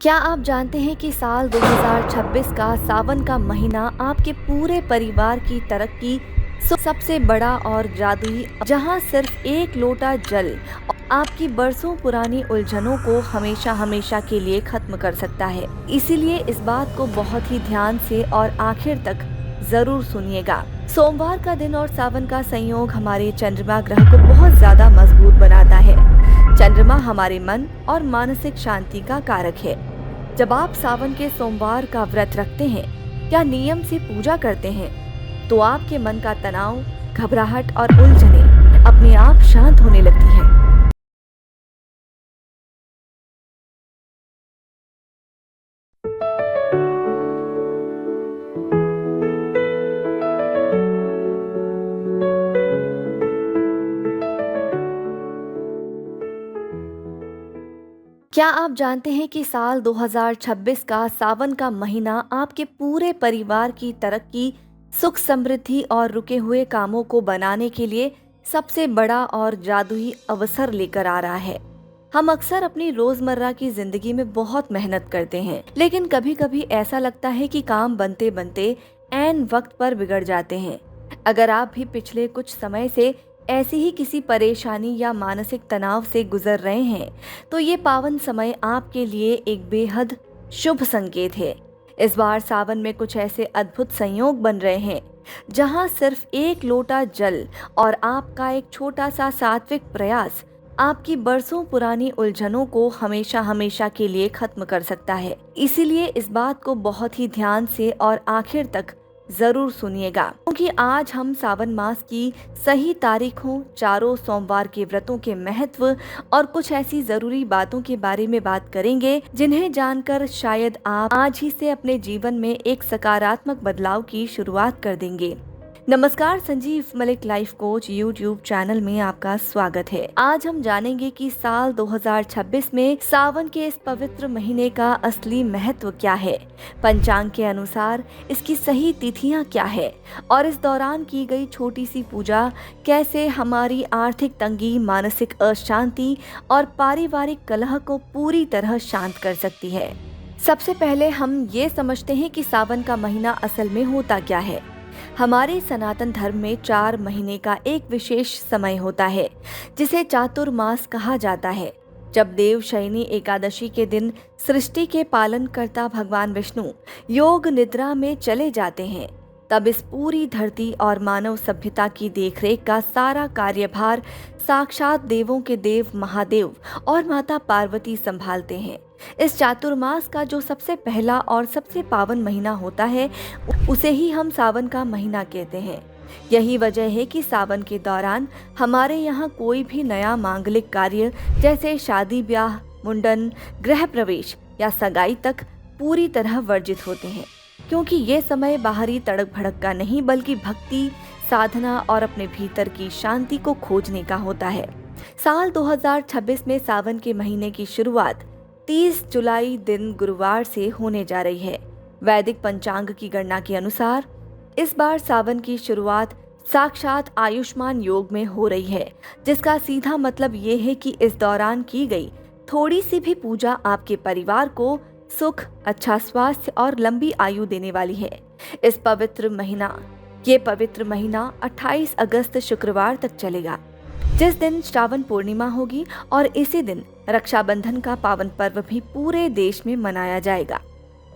क्या आप जानते हैं कि साल 2026 का सावन का महीना आपके पूरे परिवार की तरक्की सबसे बड़ा और जादुई, जहां सिर्फ एक लोटा जल आपकी बरसों पुरानी उलझनों को हमेशा हमेशा के लिए खत्म कर सकता है। इसीलिए इस बात को बहुत ही ध्यान से और आखिर तक जरूर सुनिएगा। सोमवार का दिन और सावन का संयोग हमारे चंद्रमा ग्रह को बहुत ज्यादा मजबूत बनाता है। चंद्रमा हमारे मन और मानसिक शांति का कारक है। जब आप सावन के सोमवार का व्रत रखते हैं या नियम से पूजा करते हैं, तो आपके मन का तनाव, घबराहट और उलझने अपने आप शांत होने लगती हैं। क्या आप जानते हैं कि साल 2026 का सावन का महीना आपके पूरे परिवार की तरक्की, सुख समृद्धि और रुके हुए कामों को बनाने के लिए सबसे बड़ा और जादुई अवसर लेकर आ रहा है। हम अक्सर अपनी रोजमर्रा की जिंदगी में बहुत मेहनत करते हैं, लेकिन कभी कभी ऐसा लगता है कि काम बनते बनते ऐन वक्त पर बिगड़ जाते हैं। अगर आप भी पिछले कुछ समय से ऐसी ही किसी परेशानी या मानसिक तनाव से गुजर रहे हैं, तो ये पावन समय आपके लिए एक बेहद शुभ संकेत है। इस बार सावन में कुछ ऐसे अद्भुत संयोग बन रहे हैं, जहां सिर्फ एक लोटा जल और आपका एक छोटा सा सात्विक प्रयास आपकी बरसों पुरानी उलझनों को हमेशा हमेशा के लिए खत्म कर सकता है। इसीलिए इस बात को बहुत ही ध्यान से और आखिर तक जरूर सुनिएगा, क्योंकि आज हम सावन मास की सही तारीखों, चारों सोमवार के व्रतों के महत्व और कुछ ऐसी जरूरी बातों के बारे में बात करेंगे, जिन्हें जानकर शायद आप आज ही से अपने जीवन में एक सकारात्मक बदलाव की शुरुआत कर देंगे। नमस्कार, Sanjeev Malik life coach YouTube channel में आपका स्वागत है। आज हम जानेंगे कि साल 2026 में सावन के इस पवित्र महीने का असली महत्व क्या है, पंचांग के अनुसार इसकी सही तिथियां क्या है और इस दौरान की गई छोटी सी पूजा कैसे हमारी आर्थिक तंगी, मानसिक अशांति और पारिवारिक कलह को पूरी तरह शांत कर सकती है। सबसे पहले हम ये समझते हैं कि सावन का महीना असल में होता क्या है। हमारे सनातन धर्म में 4 महीने का एक विशेष समय होता है, जिसे चातुर्मास कहा जाता है। जब देवशयनी एकादशी के दिन सृष्टि के पालनकर्ता भगवान विष्णु योग निद्रा में चले जाते हैं, तब इस पूरी धरती और मानव सभ्यता की देखरेख का सारा कार्यभार साक्षात देवों के देव महादेव और माता पार्वती संभालते हैं। इस चातुर्मास का जो सबसे पहला और सबसे पावन महीना होता है, उसे ही हम सावन का महीना कहते हैं। यही वजह है कि सावन के दौरान हमारे यहाँ कोई भी नया मांगलिक कार्य जैसे शादी ब्याह, मुंडन, गृह प्रवेश या सगाई तक पूरी तरह वर्जित होते हैं, क्योंकि ये समय बाहरी तड़क भड़क का नहीं, बल्कि भक्ति, साधना और अपने भीतर की शांति को खोजने का होता है। साल 2026 में सावन के महीने की शुरुआत 30 जुलाई दिन गुरुवार से होने जा रही है। वैदिक पंचांग की गणना के अनुसार इस बार सावन की शुरुआत साक्षात आयुष्मान योग में हो रही है, जिसका सीधा मतलब ये है कि इस दौरान की गई थोड़ी सी भी पूजा आपके परिवार को सुख, अच्छा स्वास्थ्य और लंबी आयु देने वाली है। ये पवित्र महीना 28 अगस्त शुक्रवार तक चलेगा, जिस दिन श्रावण पूर्णिमा होगी, और इसी दिन रक्षाबंधन का पावन पर्व भी पूरे देश में मनाया जाएगा।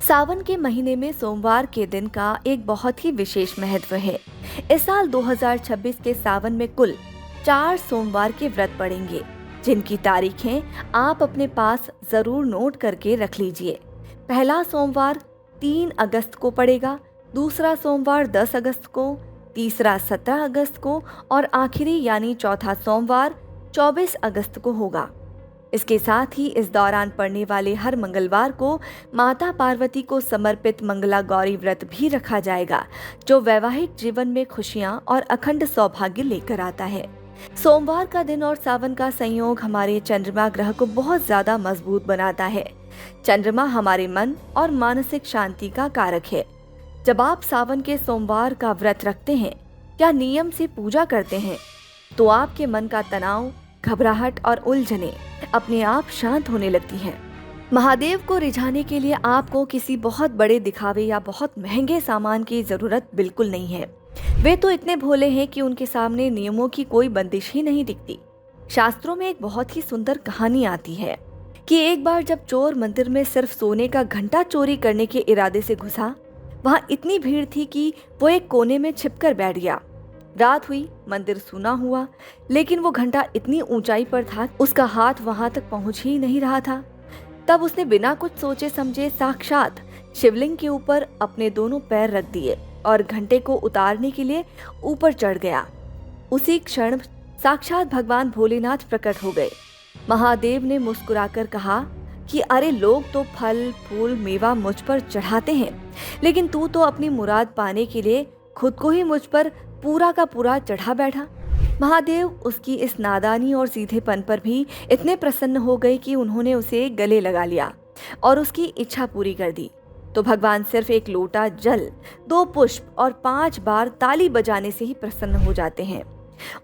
सावन के महीने में सोमवार के दिन का एक बहुत ही विशेष महत्व है। इस साल 2026 के सावन में कुल 4 सोमवार के व्रत पड़ेंगे, जिनकी तारीखें आप अपने पास जरूर नोट करके रख लीजिए। पहला सोमवार 3 अगस्त को पड़ेगा, दूसरा सोमवार 10 अगस्त को, तीसरा 17 अगस्त को और आखिरी यानी चौथा सोमवार 24 अगस्त को होगा। इसके साथ ही इस दौरान पड़ने वाले हर मंगलवार को माता पार्वती को समर्पित मंगला गौरी व्रत भी रखा जाएगा, जो वैवाहिक जीवन में खुशियां और अखंड सौभाग्य लेकर आता है। सोमवार का दिन और सावन का संयोग हमारे चंद्रमा ग्रह को बहुत ज्यादा मजबूत बनाता है। चंद्रमा हमारे मन और मानसिक शांति का कारक है। जब आप सावन के सोमवार का व्रत रखते हैं या नियम से पूजा करते हैं, तो आपके मन का तनाव, घबराहट और उलझने अपने आप शांत होने लगती हैं। महादेव को रिझाने के लिए आपको किसी बहुत बड़े दिखावे या बहुत महंगे सामान की जरूरत बिल्कुल नहीं है। वे तो इतने भोले हैं कि उनके सामने नियमों की कोई बंदिश ही नहीं दिखती। शास्त्रों में एक बहुत ही सुंदर कहानी आती है कि एक बार जब चोर मंदिर में सिर्फ सोने का घंटा चोरी करने के इरादे से घुसा, वहां इतनी भीड़ थी कि वो एक कोने में छिपकर बैठ गया। रात हुई, मंदिर सूना हुआ, लेकिन वो घंटा इतनी ऊंचाई पर था उसका हाथ वहां तक पहुंच ही नहीं रहा था। तब उसने बिना कुछ सोचे समझे साक्षात शिवलिंग के ऊपर अपने दोनों पैर रख दिए और घंटे को उतारने के लिए ऊपर चढ़ गया। उसी क्षण साक्षात भगवान भोलेनाथ प्रकट हो गए। महादेव ने मुस्कुराकर कहा कि अरे, लोग तो फल फूल मेवा मुझ पर चढ़ाते हैं, लेकिन तू तो अपनी मुराद पाने के लिए खुद को ही मुझ पर पूरा का पूरा चढ़ा बैठा। महादेव उसकी इस नादानी और सीधेपन पर भी इतने प्रसन्न हो गए कि उन्होंने उसे गले लगा लिया और उसकी इच्छा पूरी कर दी। तो भगवान सिर्फ एक लोटा जल, 2 पुष्प और 5 बार ताली बजाने से ही प्रसन्न हो जाते हैं।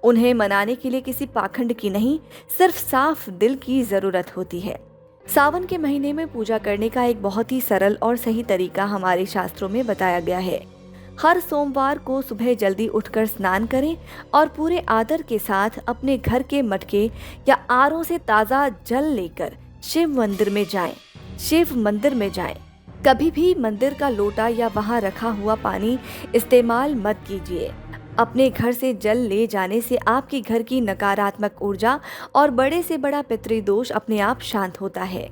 उन्हें मनाने के लिए किसी पाखंड की नहीं, सिर्फ साफ दिल की जरूरत होती है। सावन के महीने में पूजा करने का एक बहुत ही सरल और सही तरीका हमारे शास्त्रों में बताया गया है। हर सोमवार को सुबह जल्दी उठकर स्नान करें और पूरे आदर के साथ अपने घर के मटके या आरों से ताज़ा जल लेकर शिव मंदिर में जाएं। कभी भी मंदिर का लोटा या वहां रखा हुआ पानी इस्तेमाल मत कीजिए। अपने घर से जल ले जाने से आपके घर की नकारात्मक ऊर्जा और बड़े से बड़ा पितृदोष अपने आप शांत होता है।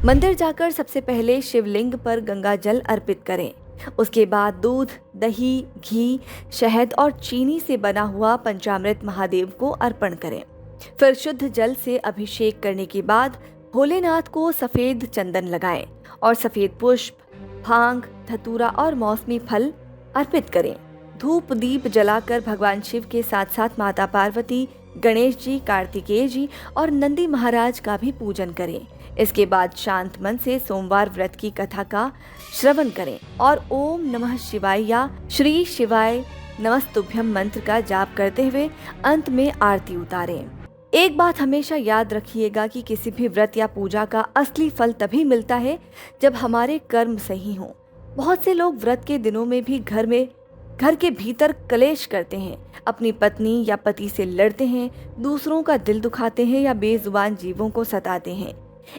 मंदिर जाकर सबसे पहले शिवलिंग पर गंगा जल अर्पित करें। उसके बाद दूध, दही, घी, शहद और चीनी से बना हुआ पंचामृत महादेव को अर्पण करें। फिर शुद्ध जल से अभिषेक करने के बाद भोलेनाथ को सफेद चंदन लगाएं और सफेद पुष्प, भांग, धतूरा और मौसमी फल अर्पित करें। धूप दीप जलाकर भगवान शिव के साथ साथ माता पार्वती, गणेश जी, कार्तिकेय जी और नंदी महाराज का भी पूजन करें। इसके बाद शांत मन से सोमवार व्रत की कथा का श्रवण करें और ओम नमः शिवाय या श्री शिवाय नमस्तुभ्यम मंत्र का जाप करते हुए अंत में आरती उतारें। एक बात हमेशा याद रखिएगा कि किसी भी व्रत या पूजा का असली फल तभी मिलता है जब हमारे कर्म सही हों। बहुत से लोग व्रत के दिनों में भी घर के भीतर कलेश करते हैं, अपनी पत्नी या पति से लड़ते हैं, दूसरों का दिल दुखाते हैं या बेजुबान जीवों को सताते हैं।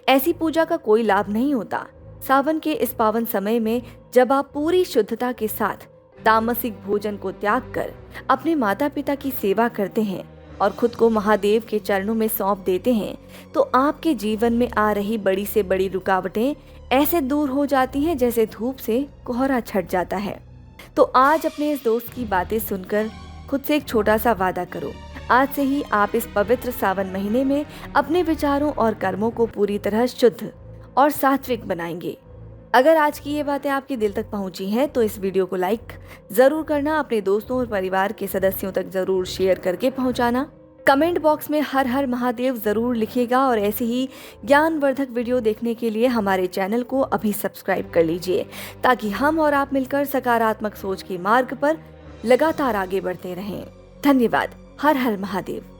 ऐसी पूजा का कोई लाभ नहीं होता। सावन के इस पावन समय में जब आप पूरी शुद्धता के साथ तामसिक भोजन को त्याग कर अपने माता पिता की सेवा करते हैं और खुद को महादेव के चरणों में सौंप देते हैं, तो आपके जीवन में आ रही बड़ी से बड़ी रुकावटें ऐसे दूर हो जाती हैं जैसे धूप से कोहरा छट जाता है। तो आज अपने इस दोस्त की बातें सुनकर खुद से एक छोटा सा वादा करो। आज से ही आप इस पवित्र सावन महीने में अपने विचारों और कर्मों को पूरी तरह शुद्ध और सात्विक बनाएंगे। अगर आज की ये बातें आपके दिल तक पहुंची हैं तो इस वीडियो को लाइक जरूर करना, अपने दोस्तों और परिवार के सदस्यों तक जरूर शेयर करके पहुंचाना। कमेंट बॉक्स में हर हर महादेव जरूर लिखिएगा और ऐसे ही ज्ञानवर्धक वीडियो देखने के लिए हमारे चैनल को अभी सब्सक्राइब कर लीजिए, ताकि हम और आप मिलकर सकारात्मक सोच के मार्ग पर लगातार आगे बढ़ते रहें। धन्यवाद। हर हर महादेव।